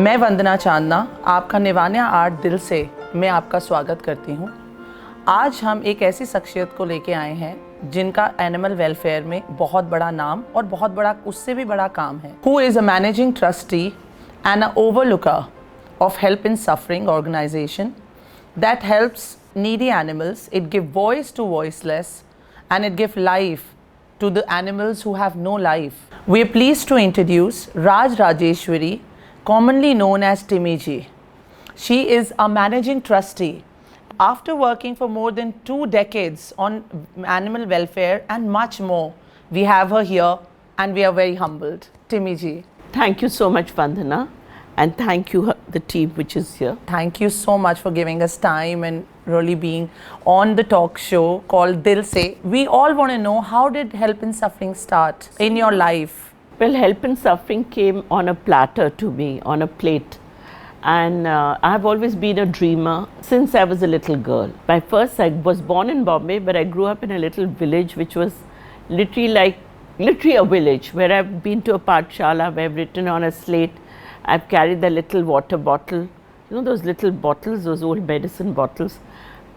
मैं वंदना चांदना आपका निवान्या आर्ट दिल से मैं आपका स्वागत करती हूँ। आज हम एक ऐसी शख्सियत को लेके आए हैं जिनका एनिमल वेलफेयर में बहुत बड़ा नाम और बहुत बड़ा उससे भी बड़ा काम है। Who is a managing trustee and an overlooker of help in suffering organization that helps needy animals. It gives voice to voiceless and it gives life to the animals who have no life. We are pleased to introduce Rajeswari, commonly known as Timmie ji. She is a managing trustee. After working for more than 2 decades on animal welfare and much more, we have her here and we are very humbled. Timmie ji. Thank you so much, Vandana, and thank you, the team which is here. Thank you so much for giving us time and really being on the talk show called Dil Se. We all want to know, how did help in suffering start in your life? Well, help in suffering came on a platter to me, on a plate. And I've always been a dreamer since I was a little girl. I was born in Bombay, but I grew up in a little village which was literally a village, where I've been to a pathshala, where I've written on a slate. I've carried the little water bottle, you know those little bottles, those old medicine bottles,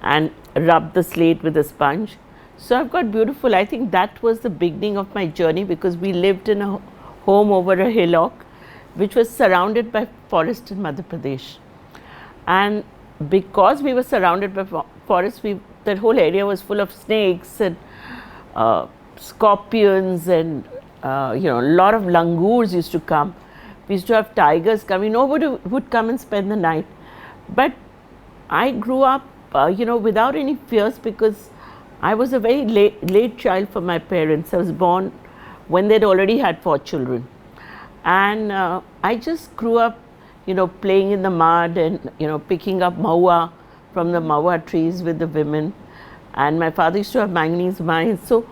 and rubbed the slate with a sponge. So I've got beautiful, I think that was the beginning of my journey, because we lived in a home over a hillock which was surrounded by forest in Madhya Pradesh. And because we were surrounded by forest, that whole area was full of snakes and scorpions and a lot of langurs used to come. We used to have tigers coming. Nobody would come and spend the night. But I grew up, without any fears, because I was a very late child for my parents. I was born when they'd already had 4 children. And I just grew up, playing in the mud and, picking up maua from the maua trees with the women. And my father used to have manganese mines. So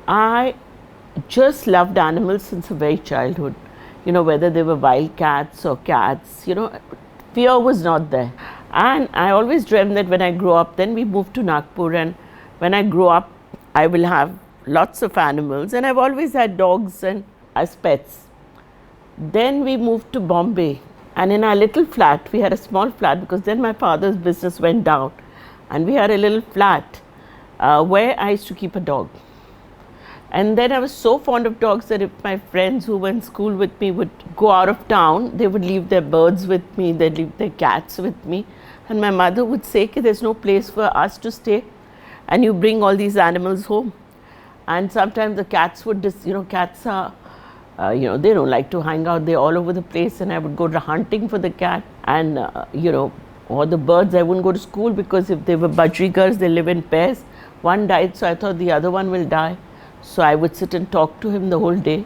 I just loved animals since a very childhood. Whether they were wild cats or cats, fear was not there. And I always dreamed that when I grow up, then we moved to Nagpur, and when I grow up, I will have lots of animals, and I've always had dogs and as pets. Then we moved to Bombay, and in our little flat, we had a small flat, because then my father's business went down, and we had a little flat where I used to keep a dog. And then I was so fond of dogs that if my friends who were in school with me would go out of town, they would leave their birds with me, they'd leave their cats with me, and my mother would say, there's no place for us to stay, and you bring all these animals home. And sometimes the cats would cats are, they don't like to hang out, they're all over the place, and I would go hunting for the cat. And, or the birds, I wouldn't go to school, because if they were budgerigars, they live in pairs. One died, so I thought the other one will die. So I would sit and talk to him the whole day.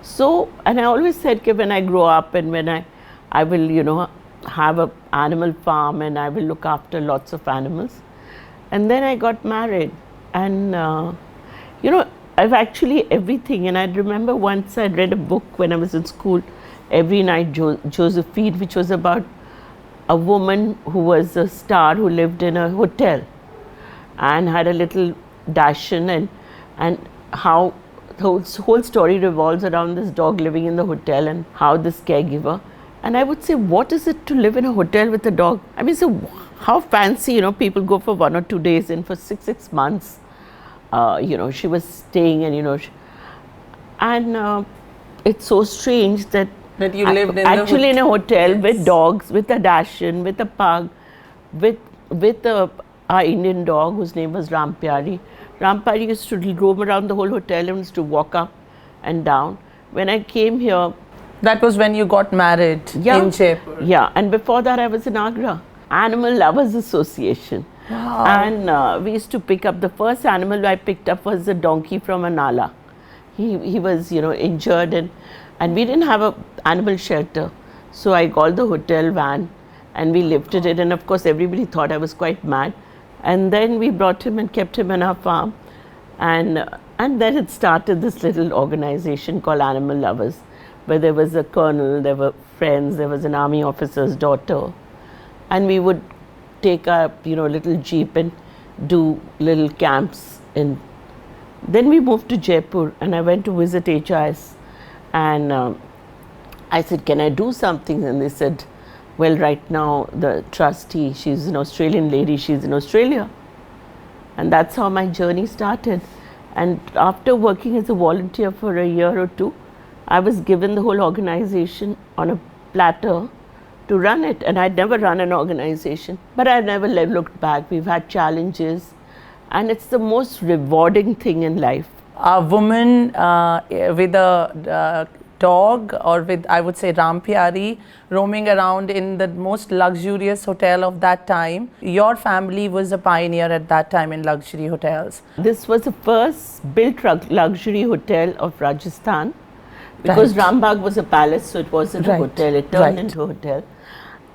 So, and I always said, when I grow up and when I will, have an animal farm and I will look after lots of animals. And then I got married, and I've actually everything. And I remember once I read a book when I was in school, Every Night Josephine, which was about a woman who was a star who lived in a hotel and had a little Dachshund, and how the whole story revolves around this dog living in the hotel and how this caregiver. And I would say, what is it to live in a hotel with a dog? I mean, so how fancy, people go for 1 or 2 days, and for 6 months, she was staying, and it's so strange that you lived in actually in a hotel with dogs, with a Dachshund, with a pug, with our Indian dog whose name was Rampyari. Rampyari used to roam around the whole hotel and used to walk up and down. When I came here, that was when you got married in Jaipur. Yeah, and before that I was in Agra, Animal Lovers Association. Wow. And we used to pick up, the first animal I picked up was a donkey from a nala. He was, injured, and we didn't have an animal shelter. So I called the hotel van and we lifted it, and of course everybody thought I was quite mad. And then we brought him and kept him in our farm, and then it started this little organization called Animal Lovers, where there was a colonel, there were friends, there was an army officer's daughter, and we would take our little jeep and do little camps. And then we moved to Jaipur, and I went to visit HIS, and I said, can I do something? And they said, well, right now the trustee, she's an Australian lady, she's in Australia. And that's how my journey started. And after working as a volunteer for a year or two, I was given the whole organization on a platter to run it. And I'd never run an organization, but I never looked back. We've had challenges, and it's the most rewarding thing in life. A woman with a dog, or with, I would say, Rampyari, roaming around in the most luxurious hotel of that time. Your family was a pioneer at that time in luxury hotels. This was the first built luxury hotel of Rajasthan, because Right. Rambagh was a palace, so it wasn't a Right. hotel, it turned Right. into a hotel.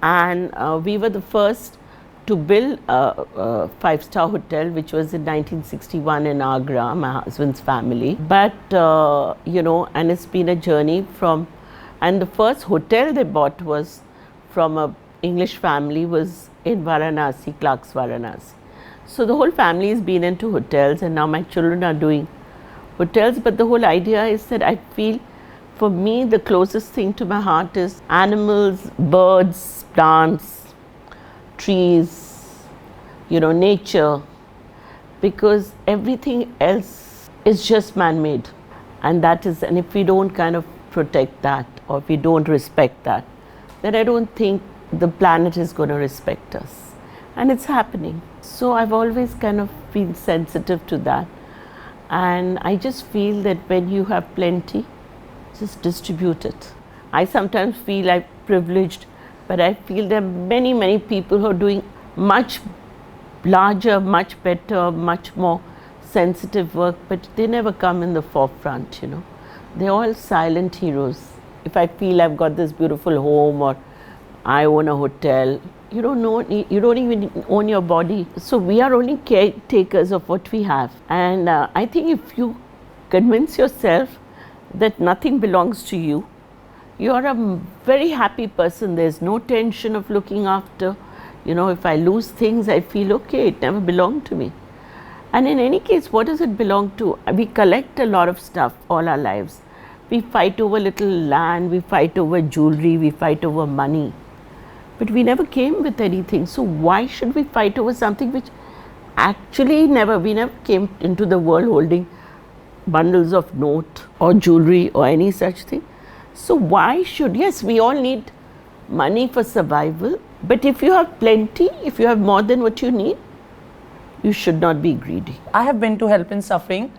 And we were the first to build a five-star hotel, which was in 1961 in Agra, my husband's family. But, and it's been a journey from, and the first hotel they bought was from a English family, was in Varanasi, Clark's Varanasi. So the whole family has been into hotels, and now my children are doing hotels. But the whole idea is that I feel, for me, the closest thing to my heart is animals, birds, plants, trees, nature, because everything else is just man-made. And if we don't kind of protect that, or if we don't respect that, then I don't think the planet is going to respect us. And it's happening. So I've always kind of been sensitive to that. And I just feel that when you have plenty, just distribute it. I sometimes feel I'm privileged, but I feel there are many, many people who are doing much larger, much better, much more sensitive work, but they never come in the forefront, They're all silent heroes. If I feel I've got this beautiful home, or I own a hotel, you don't even own your body. So we are only caretakers of what we have. And I think if you convince yourself that nothing belongs to you, you're a very happy person. There's no tension of looking after. If I lose things, I feel okay, it never belonged to me. And in any case, what does it belong to? We collect a lot of stuff all our lives. We fight over little land, we fight over jewelry, we fight over money. But we never came with anything. So why should we fight over something which actually we never came into the world holding bundles of note or jewelry or any such thing. So why should, yes, we all need money for survival, but if you have plenty, if you have more than what you need, you should not be greedy. I have been to Help in Suffering,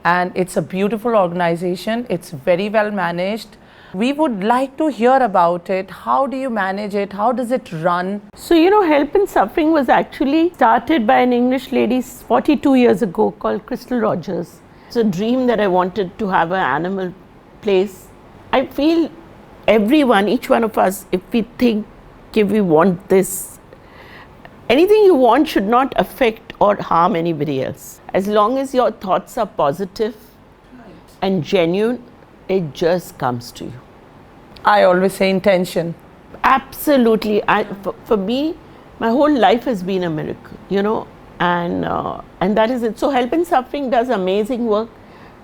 and it's a beautiful organization. It's very well managed. We would like to hear about it. How do you manage it? How does it run? So, Help in Suffering was actually started by an English lady 42 years ago called Crystal Rogers. It's a dream that I wanted to have an animal place. I feel everyone, each one of us, if we think, if we want this, anything you want should not affect or harm anybody else. As long as your thoughts are positive and genuine, it just comes to you. I always say intention. Absolutely. For me, my whole life has been a miracle, and that is it. So Help in Suffering does amazing work.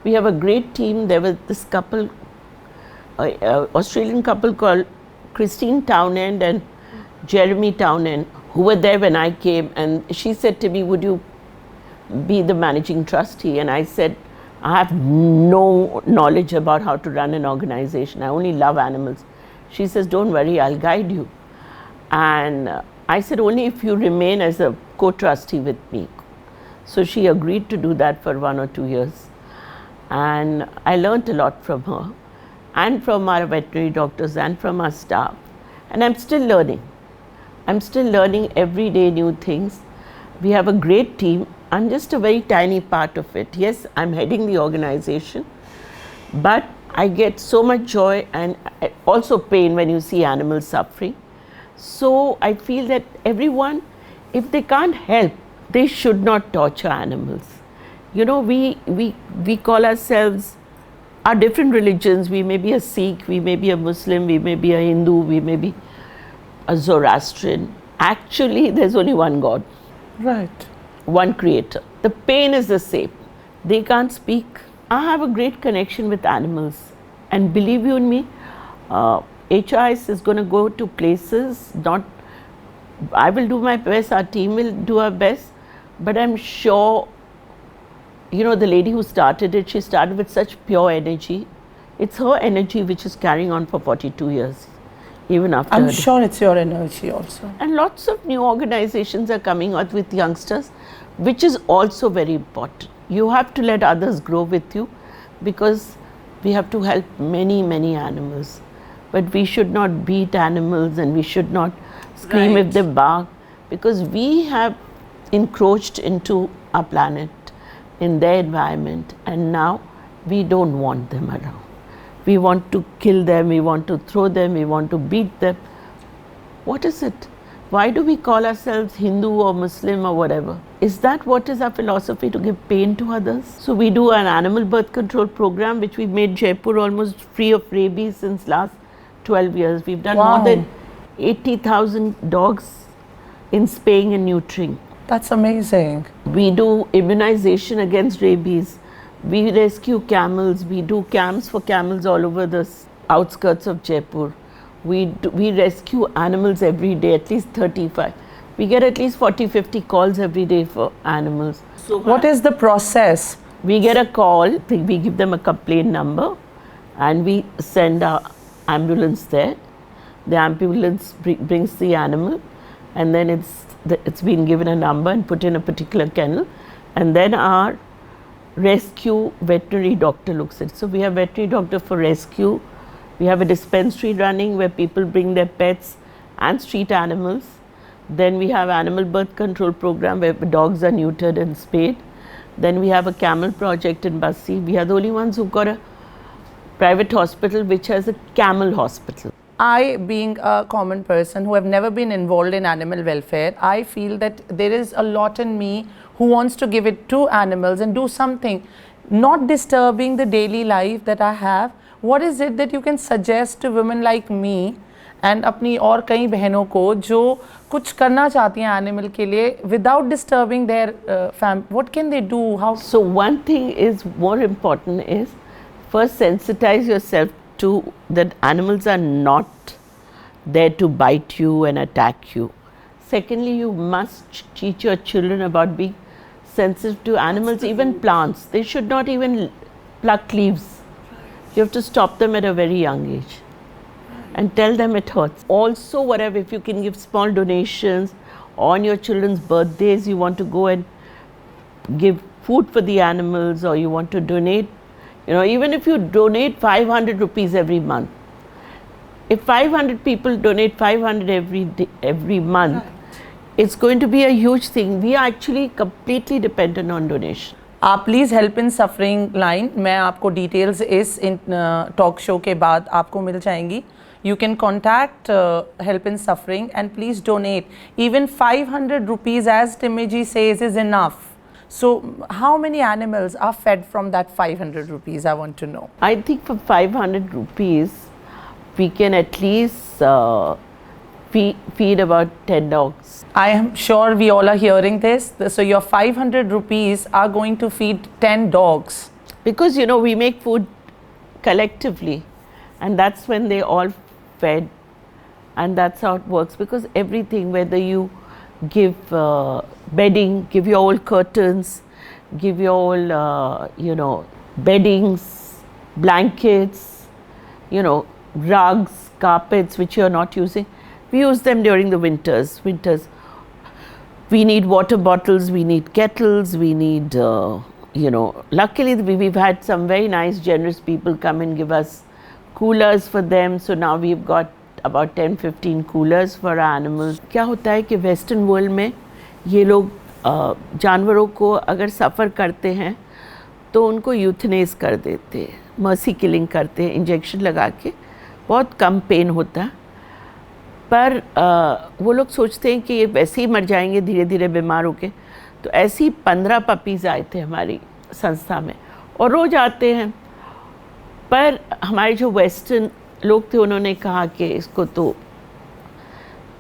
We have a great team. There was this couple, Australian couple called Christine Townend and Jeremy Townend, who were there when I came, and she said to me, would you be the managing trustee? And I said, I have no knowledge about how to run an organization. I only love animals. She says, don't worry, I'll guide you. And I said, only if you remain as a co-trustee with me. So she agreed to do that for 1 or 2 years. And I learned a lot from her, and from our veterinary doctors, and from our staff. And I'm still learning. I'm still learning every day new things. We have a great team. I'm just a very tiny part of it. Yes, I'm heading the organization, but I get so much joy and also pain when you see animals suffering. So I feel that everyone, if they can't help, they should not torture animals. We call ourselves our different religions. We may be a Sikh, we may be a Muslim, we may be a Hindu, we may be a Zoroastrian. Actually, there's only one God. Right. One creator. The pain is the same. They can't speak. I have a great connection with animals, and believe you me, HIS is going to go to places, not, I will do my best, our team will do our best, but I'm sure, you know, the lady who started it, she started with such pure energy. It's her energy which is carrying on for 42 years, even after. I'm sure it's your energy also. And lots of new organizations are coming out with youngsters, which is also very important. You have to let others grow with you, because we have to help many, many animals. But we should not beat animals, and we should not scream if they bark, because we have encroached into our planet, in their environment, and now we don't want them around. We want to kill them, we want to throw them, we want to beat them. What is it? Why do we call ourselves Hindu or Muslim or whatever? Is that what is our philosophy, to give pain to others? So we do an animal birth control program, which we made Jaipur almost free of rabies since last 12 years. We've done more than 80,000 dogs in spaying and neutering. That's amazing. We do immunization against rabies. We rescue camels. We do camps for camels all over the outskirts of Jaipur. We rescue animals every day, at least 35. We get at least 40-50 calls every day for animals. So what is the process? We get a call, we give them a complaint number, and we send our ambulance there. The ambulance brings the animal, and then it's been given a number and put in a particular kennel, and then our rescue veterinary doctor looks at it. So we have veterinary doctor for rescue. We have a dispensary running where people bring their pets and street animals. Then we have animal birth control program where dogs are neutered and spayed. Then we have a camel project in Bassi. We are the only ones who've got a private hospital which has a camel hospital. I, being a common person who have never been involved in animal welfare, I feel that there is a lot in me who wants to give it to animals and do something, not disturbing the daily life that I have. What is it that you can suggest to women like me and अपनी और कई बहनों को जो कुछ करना चाहती हैं animal के लिए without disturbing their family? What can they do? How? So one thing is more important is first sensitize yourself to that animals are not there to bite you and attack you. Secondly, you must teach your children about being sensitive to animals, even plants. They should not even pluck leaves. You have to stop them at a very young age and tell them it hurts. Also, whatever, if you can give small donations on your children's birthdays, you want to go and give food for the animals, or you want to donate, you know, even if you donate 500 rupees every month, if 500 people donate 500 every month, it's going to be a huge thing. We are actually completely dependent on donation. आप please help in suffering line, मैं आपको details इस talk show के बाद आपको मिल जाएंगी. You can contact Help in Suffering and please donate. Even 500 rupees, as Timmie ji says, is enough. So how many animals are fed from that 500 rupees? I want to know. I think for 500 rupees, we can at least feed about 10 dogs. I am sure we all are hearing this. So your 500 rupees are going to feed 10 dogs. Because, you know, we make food collectively, and that's when they all fed, and that's how it works. Because everything, whether you give bedding, give your old curtains, give your old, you know, beddings, blankets, you know, rugs, carpets which you are not using, we use them during the winters. We need water bottles, we need kettles, we need, you know, luckily we've had some very nice, generous people come and give us coolers for them. So now we've got about 10-15 coolers for our animals. क्या होता है कि western world में ये लोग जानवरों को अगर सफ़र करते हैं तो उनको यूथनेस कर देते हैं, मर्सी किलिंग करते हैं, इंजेक्शन लगा के, बहुत कम पेन होता है. पर वो लोग सोचते हैं कि ये वैसे ही मर जाएंगे धीरे धीरे बीमार होके. तो ऐसी 15 पपीज़ आए थे हमारी संस्था में और रोज़ आते हैं. पर हमारे जो वेस्टर्न लोग थे उन्होंने कहा कि इसको तो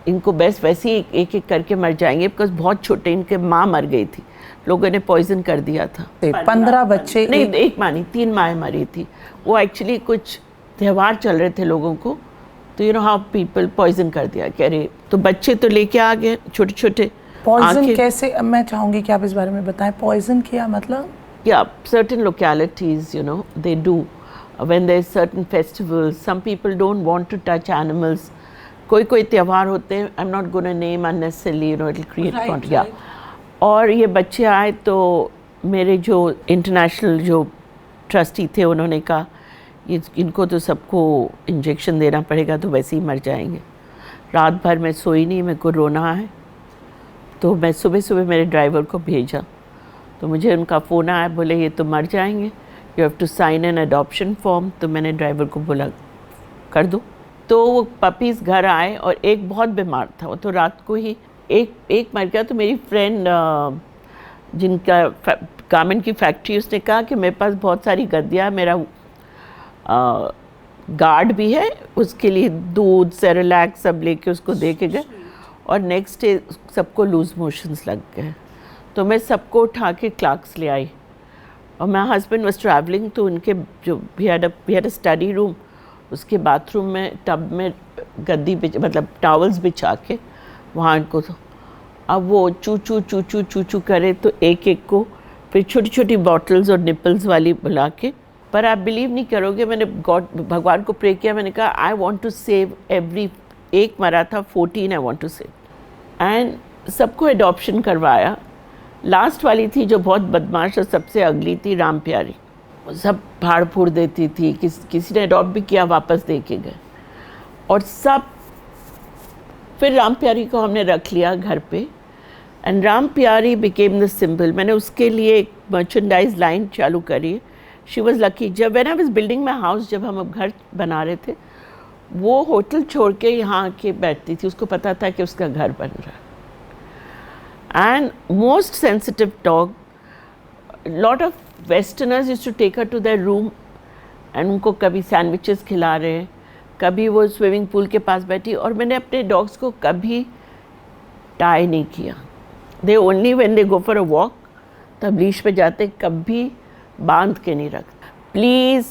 इनको बेस्ट वैसे ही एक एक करके मर जाएंगे, बिकॉज बहुत छोटे, इनके माँ मर गई थी, लोगों ने पॉइजन कर दिया था. 15 बच्चे? नहीं, एक माँ नहीं, 3 माएँ मरी थी. वो एक्चुअली कुछ त्यौहार चल रहे थे लोगों को, तो you know how people poison कर दिया, कह रहे तो बच्चे तो लेके आ गए छोटे छोटे। पॉइजन कैसे, मैं चाहूँगी कि आप इस बारे में बताएं, पॉइजन किया मतलब? Yeah, certain localities, you know, they do. When there's certain festivals, some people don't want to touch animals. कोई त्योहार होते हैं, I'm not going to name unnecessarily, you know, it'll create conflict. Yeah. और ये बच्चे आए तो मेरे जो इंटरनेशनल जो ट्रस्टी थे उन्होंने कहा इनको तो सबको इंजेक्शन देना पड़ेगा, तो वैसे ही मर जाएंगे। रात भर मैं सोई नहीं, मेरे को रोना है। तो मैं सुबह सुबह मेरे ड्राइवर को भेजा, तो मुझे उनका फ़ोन आया, बोले ये तो मर जाएंगे, you have to sign an adoption form. तो मैंने ड्राइवर को बोला कर दो। तो वो पपीज़ घर आए और एक बहुत बीमार था, वो तो रात को ही एक मर गया। तो मेरी फ्रेंड जिनका गारमेंट की फैक्ट्री, उसने कहा कि मेरे पास बहुत सारी गद्दियाँ, मेरा गार्ड भी है, उसके लिए दूध सेरेलैक्स सब लेके उसको दे के गए, और नेक्स्ट डे सबको लूज़ मोशंस लग गए। तो मैं सबको उठा के क्लार्क्स ले आई, और मेरा हस्बैंड वाज ट्रैवलिंग, तो उनके जो we had a study room, उसके बाथरूम में टब में गद्दी मतलब टॉवल्स बिछा के वहाँ उनको। तो अब वो चू चू चू चू चू चू करे, तो एक एक को फिर छोटी छोटी बॉटल्स और निपल्स वाली बुला के। पर आप बिलीव नहीं करोगे, मैंने भगवान को प्रे किया, मैंने कहा I want to save every, एक मरा था 14 I want to save, and सबको एडॉप्शन करवाया। लास्ट वाली थी जो बहुत बदमाश और सबसे अगली थी, राम प्यारी, सब फाड़ फूड़ देती थी, किसी ने अडॉप्ट भी किया, वापस दे के गए, और सब। फिर राम प्यारी को हमने रख लिया घर पे, एंड राम प्यारी बिकेम द सिंबल। मैंने उसके लिए एक मर्चेंडाइज लाइन चालू करी। She was lucky. जब when I was building my house, जब हम अब घर बना रहे थे, वो होटल छोड़ के यहाँ आके बैठती थी, उसको पता था कि उसका घर बन रहा है। And most sensitive dog, lot of westerners used to take her to their room and उनको कभी सैंडविचेस खिला रहे, कभी वो स्विमिंग पूल के पास बैठी, और मैंने अपने डॉग्स को कभी टाई नहीं किया। They only when they go for a walk, तब लीश पे जाते, कभी बांध के नहीं रखते। प्लीज़,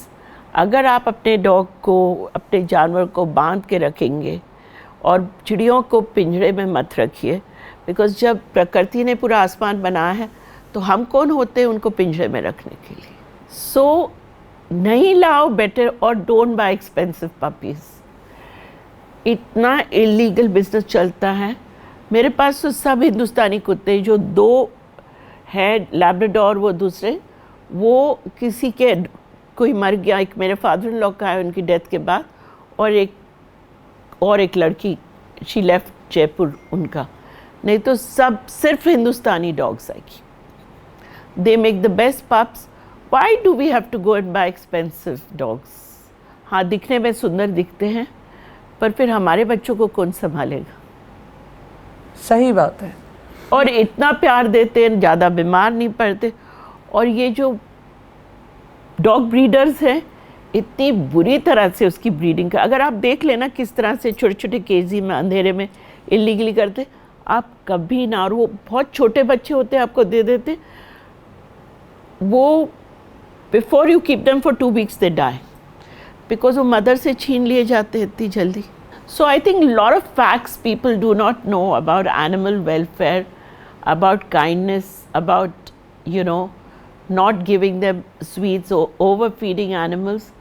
अगर आप अपने डॉग को, अपने जानवर को बांध के रखेंगे, और चिड़ियों को पिंजरे में मत रखिए, बिकॉज जब प्रकृति ने पूरा आसमान बनाया है, तो हम कौन होते हैं उनको पिंजरे में रखने के लिए। सो नहीं लाओ बेटर, और डोंट बाय एक्सपेंसिव पपीज़। इतना इलीगल बिजनेस चलता है। मेरे पास तो सब हिंदुस्तानी कुत्ते, जो 2 है लैब्राडोर, वो दूसरे, वो किसी के कोई मर गया, एक मेरे फादर इन लॉ का है उनकी डेथ के बाद, और एक लड़की, शी लेफ्ट जयपुर उनका, नहीं तो सब सिर्फ हिंदुस्तानी डॉग्स आएगी। They make the best pups. Why do we have to go and buy expensive dogs? हाँ, दिखने में सुंदर दिखते हैं, पर फिर हमारे बच्चों को कौन संभालेगा? सही बात है। और इतना प्यार देते हैं, ज़्यादा बीमार नहीं पड़ते। और ये जो डॉग ब्रीडर्स हैं, इतनी बुरी तरह से उसकी ब्रीडिंग का, अगर आप देख लेना किस तरह से छोटे छोटे केजी में अंधेरे में इलीगली करते, आप कभी ना, और वो बहुत छोटे बच्चे होते हैं, आपको दे देते, वो before you keep them for 2 weeks they die, because वो मदर से छीन लिए जाते हैं इतनी जल्दी। So I think lot of facts people do not know about animal welfare, about kindness, about you know not giving them sweets, overfeeding animals.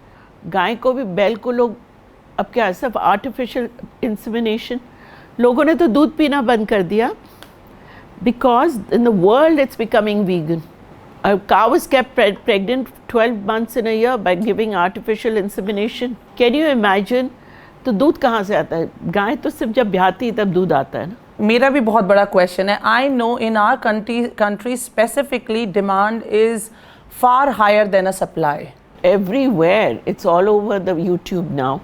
गाय को भी, बैल को लोग अब क्या सब आर्टिफिशियल इंसेमिनेशन, लोगों ने तो दूध पीना बंद कर दिया, because in the world it's becoming vegan. A cow is kept pregnant 12 months in a year by giving artificial insemination. Can you imagine? तो दूध कहाँ से आता है? गाय तो सिर्फ जब ब्याहती है तब दूध आता है ना। मेरा भी बहुत बड़ा क्वेश्चन है। I know in our country specifically demand is far higher than a supply. Everywhere, it's all over the YouTube now.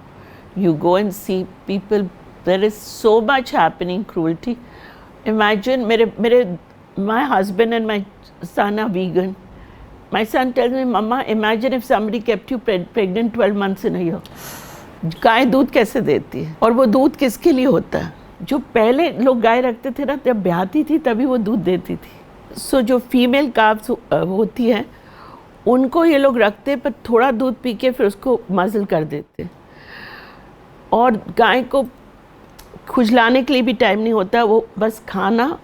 You go and see people. There is so much happening, cruelty. Imagine, my husband and my son are vegan. My son tells me, Mama, imagine if somebody kept you pregnant 12 months in a year. गाय दूध कैसे देती है? और वो दूध किसके लिए होता है? जो पहले लोग गाय रखते थे ना, जब ब्याहती थी तभी वो दूध देती थी। सो जो फीमेल काव्स होती हैं, उनको ये लोग रखते, पर थोड़ा दूध पी के फिर उसको मजल कर देते। और गाय को खुजलाने के लिए भी टाइम नहीं होता, वो बस खाना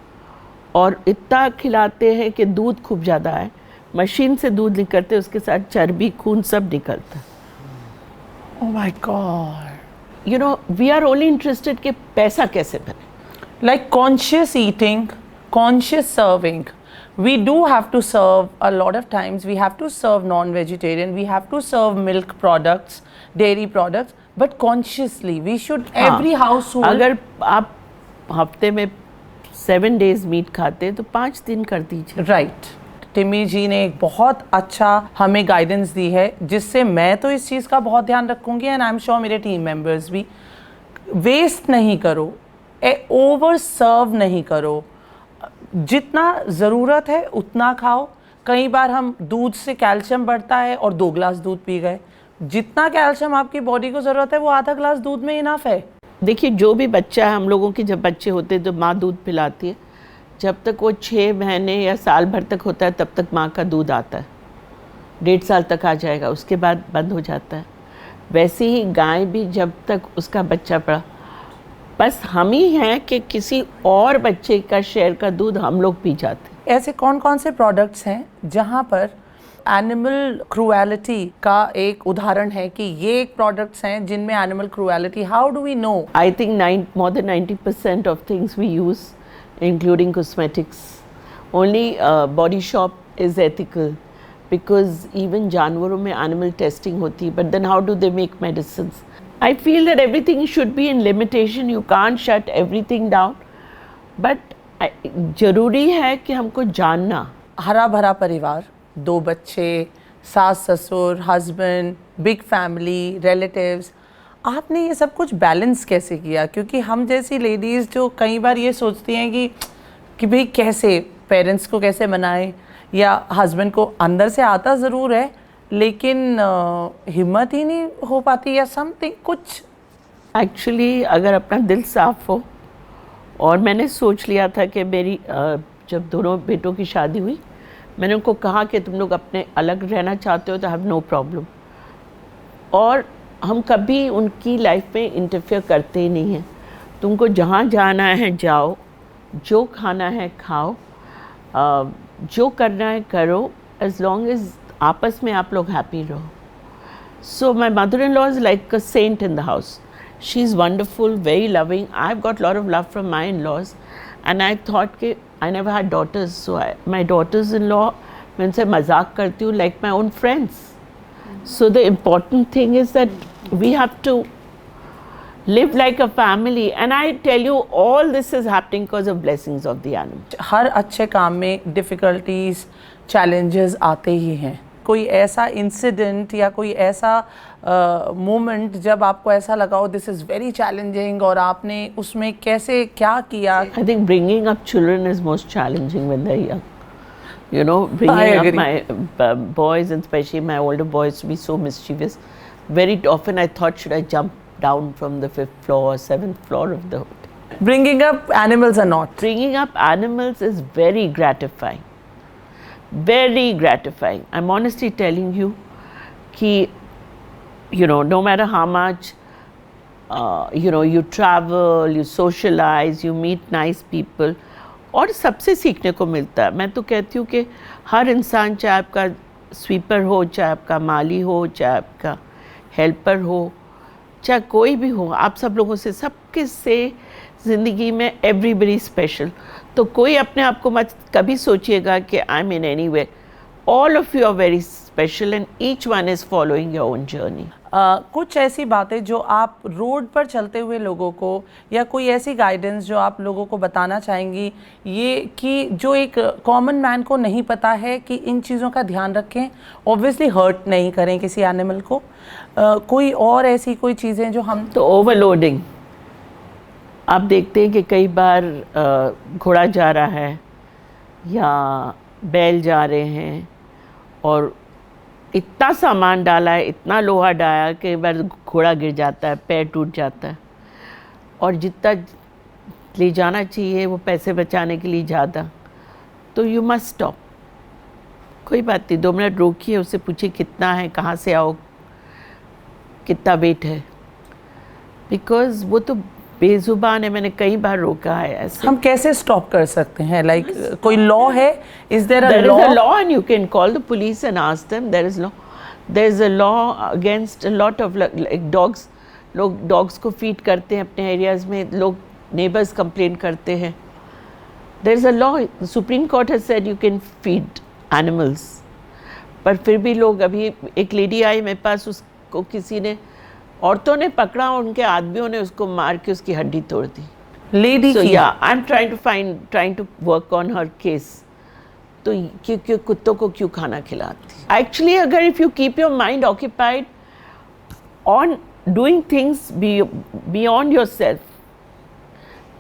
और इतना खिलाते हैं कि दूध खूब ज़्यादा है, मशीन से दूध निकलते, उसके साथ चर्बी खून सब निकलता। Oh my God, you know we are only interested कि पैसा कैसे बने। like conscious eating, conscious serving. We do have to serve a lot of times. We have to serve non-vegetarian. We have to serve milk products, dairy products, but consciously. We should every household. अगर आप हफ्ते में 7 days meet खाते हैं तो 5 दिन कर दीजिए। राइट। टिमी जी ने एक बहुत अच्छा हमें गाइडेंस दी है, जिससे मैं तो इस चीज़ का बहुत ध्यान रखूँगी, एंड आई एम श्योर मेरे टीम मेंबर्स भी। वेस्ट नहीं करो, ओवर सर्व नहीं करो, जितना ज़रूरत है उतना खाओ। कई बार हम दूध से कैल्शियम बढ़ता है और 2 ग्लास दूध पी गए, जितना कैल्शियम आपकी बॉडी को ज़रूरत है वो आधा ग्लास दूध में इनफ है। देखिए जो भी बच्चा है, हम लोगों के जब बच्चे होते हैं तो माँ दूध पिलाती है, जब तक वो 6 महीने या साल भर तक होता है तब तक माँ का दूध आता है, 1.5 साल तक आ जाएगा, उसके बाद बंद हो जाता है। वैसे ही गाय भी जब तक उसका बच्चा पड़ा, बस हम ही हैं कि किसी और बच्चे का शेयर का दूध हम लोग पी जाते हैं। ऐसे कौन कौन से प्रोडक्ट्स हैं जहाँ पर एनिमल क्रूएलिटी का एक उदाहरण है कि ये एक प्रोडक्ट्स हैं जिनमें animal cruelty, how do we know? I think more than 90% of things we use, including cosmetics. Only Body Shop is ethical because even जानवरों में animal testing होती है, but then how do they make medicines? I feel that everything should be in limitation. You can't shut everything down, but जरूरी है कि हमको जानना। हरा भरा परिवार, 2 बच्चे, सास ससुर, हस्बैंड, बिग फैमिली, रिलेटिव्स, आपने ये सब कुछ बैलेंस कैसे किया? क्योंकि हम जैसी लेडीज़ जो कई बार ये सोचती हैं कि भाई कैसे पेरेंट्स को कैसे मनाएं, या हस्बैंड को अंदर से आता ज़रूर है लेकिन हिम्मत ही नहीं हो पाती या समथिंग कुछ। एक्चुअली अगर अपना दिल साफ़ हो, और मैंने सोच लिया था कि मेरी जब दोनों बेटों की शादी हुई, मैंने उनको कहा कि तुम लोग अपने अलग रहना चाहते हो तो हैव नो प्रॉब्लम, और हम कभी उनकी लाइफ में इंटरफेयर करते ही नहीं हैं। तुमको जहाँ जाना है जाओ, जो खाना है खाओ, जो करना है करो, एज लॉन्ग एज आपस में आप लोग हैप्पी रहो। So my mother in law is like a saint in the house. She is wonderful, very loving. I have got lot of love from my in laws, and I thought कि I never had daughters, so my daughters in law मैं उनसे मजाक करती हूँ like my own friends. So the important thing is that we have to live like a family, and I tell you all this is happening because of blessings of the animal. हर अच्छे काम में difficulties, challenges आते ही हैं। कोई ऐसा incident या कोई ऐसा मोमेंट जब आपको ऐसा लगा हो दिस इज़ वेरी चैलेंजिंग, और आपने उसमें कैसे क्या किया? I think bringing up children is most challenging when they're young. You know, bringing up my boys, and especially my older boys, to be so mischievous. Very often I thought, should I jump down from the 5th floor or 7th floor of the hotel? Bringing up animals or not? Bringing up animals is very gratifying. Very gratifying. I'm honestly telling you, ki, you know, no matter how much, you know, you travel, you socialize, you meet nice people, और सबसे सीखने को मिलता है। मैं तो कहती हूँ कि हर इंसान, चाहे आपका स्वीपर हो, चाहे आपका माली हो, चाहे आपका हेल्पर हो, चाहे कोई भी हो, आप सब लोगों से, सबके से ज़िंदगी में एवरीबडी स्पेशल। तो कोई अपने आप को मत कभी सोचिएगा कि I am in any way. All of you are very special and each one is following your own journey. कुछ ऐसी बातें जो आप रोड पर चलते हुए लोगों को, या कोई ऐसी गाइडेंस जो आप लोगों को बताना चाहेंगी, ये कि जो एक कॉमन मैन को नहीं पता है कि इन चीज़ों का ध्यान रखें, ऑब्वियसली हर्ट नहीं करें किसी एनिमल को, कोई और ऐसी कोई चीज़ें जो हम तो ओवरलोडिंग, आप देखते हैं कि कई बार घोड़ा जा रहा है या बैल जा रहे हैं और इतना सामान डाला है, इतना लोहा डाला कि बार घोड़ा गिर जाता है, पैर टूट जाता है, और जितना ले जाना चाहिए वो पैसे बचाने के लिए ज़्यादा, तो यू मस्ट स्टॉप। कोई बात नहीं, 2 मिनट रोकिए, उससे पूछिए कितना है, कहाँ से आओ, कितना वेट है, बिकॉज वो तो बेजुबान है, मैंने कई बार रोका है ऐसे. हम कैसे स्टॉप कर सकते हैं? लाइक कोई लॉ है? Is there a There law? is a law and you can call the police and ask them. There is a law against a lot of like dogs. लोग dogs को feed करते हैं अपने areas में, लोग neighbors complain करते हैं. There is a law. The Supreme Court has said you can feed animals. पर फिर भी लोग, अभी एक लेडी आई मेरे पास, उसको किसी ने, औरतों ने पकड़ा, उनके आदमियों ने उसको मार के उसकी हड्डी तोड़ दी. लेडी So की? yeah, I'm trying to work on her case. तो क्यों कुत्तों को क्यों खाना खिलाती? Actually, अगर if you keep your mind occupied on doing things beyond yourself,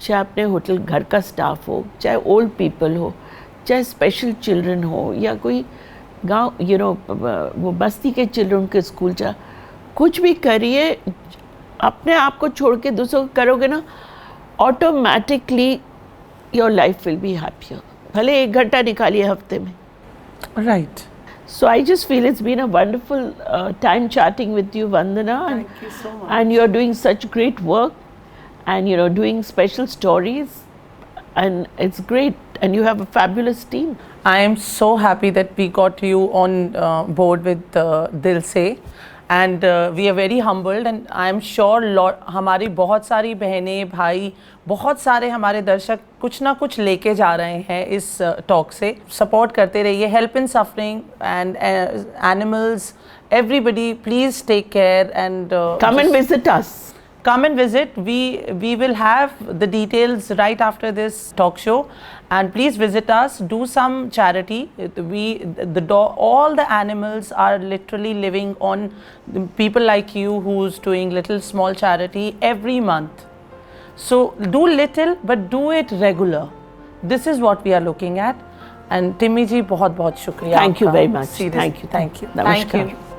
चाहे अपने होटल घर का स्टाफ हो, चाहे ओल्ड पीपल हो, चाहे स्पेशल चिल्ड्रन हो, या कोई गांव वो बस्ती के चिल्ड्रन के स्कूल, चाहे कुछ भी करिए, अपने आप को छोड़ के दूसरों को करोगे ना, automatically your life will be happier. भले 1 घंटा निकालिए हफ्ते में. Right. So I just feel it's been a wonderful time chatting with you, Vandana. Thank you so much. And you're doing such great work, and doing special stories, and it's great. And you have a fabulous team. I am so happy that we got you on board with Dil Se, and we are very humbled, and I am sure हमारी बहुत सारी बहनें भाई, बहुत सारे हमारे दर्शक कुछ ना कुछ लेके जा रहे हैं इस टॉक से. सपोर्ट करते रहिए. Help in suffering and animals, everybody please take care and Come and visit us. come and visit. We will have the details right after this talk show, and please visit us. Do some charity. All the animals are literally living on people like you who's doing little small charity every month. So do little but do it regular. This is what we are looking at. And Timmie ji, बहुत बहुत शुक्रिया. Thank you आपका. very much. Seriously. Thank you. Thank you. Namaskar. Thank you.